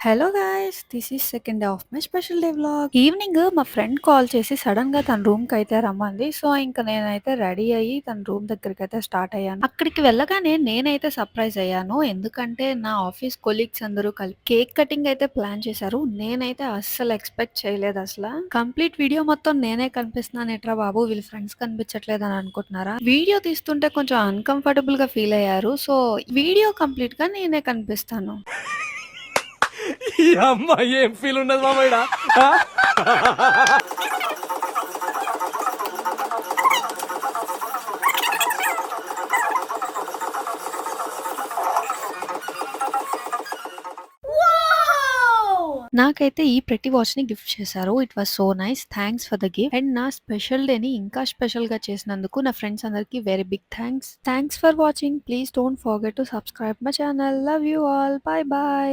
Hello guys! This is second day of my special day vlog. Evening మా friend call చేసి సడెన్‌గా తన రూమ్‌కైతే రమ్మంది. సో, ఇంక నేనైతే రెడీ అయ్యి తన రూమ్ దగ్గరికైతే స్టార్ట్ అయ్యాను. అక్కడికి వెళ్ళగానే నేనైతే సర్ప్రైజ్ అయ్యాను. ఎందుకంటే నా ఆఫీస్ కొలీగ్స్ అందరూ కలిపి కేక్ కటింగ్ అయితే ప్లాన్ చేశారు. నేనైతే అస్సలు ఎక్స్‌పెక్ట్ చేయలేదసల. కంప్లీట్ వీడియో మొత్తం నేనే కనిపిస్తున్నానేంట్రా బాబు! వీళ్ళ ఫ్రెండ్స్ కనిపించట్లేదని అనుకుంటున్నారా? వీడియో తీస్తుంటే కొంచెం అన్‌కంఫర్టబుల్‌గా ఫీల్ అయ్యారు. సో, వీడియో కంప్లీట్‌గా నేనే కనిపిస్తాను. ఈ అమ్మాయి ఏం ఫీల్ ఉన్నది మామ ఈడ? ఆ? నాకైతే ఈ ప్రతి వాచ్‌ని గిఫ్ట్ చేశారు. It was so nice. Thanks for the gift. And నా స్పెషల్ డేని ఇంకా స్పెషల్‌గా చేసినందుకు నా ఫ్రెండ్స్ అందరికి very big thanks. Thanks for watching. Please don't forget to subscribe my channel. Love you all. Bye by.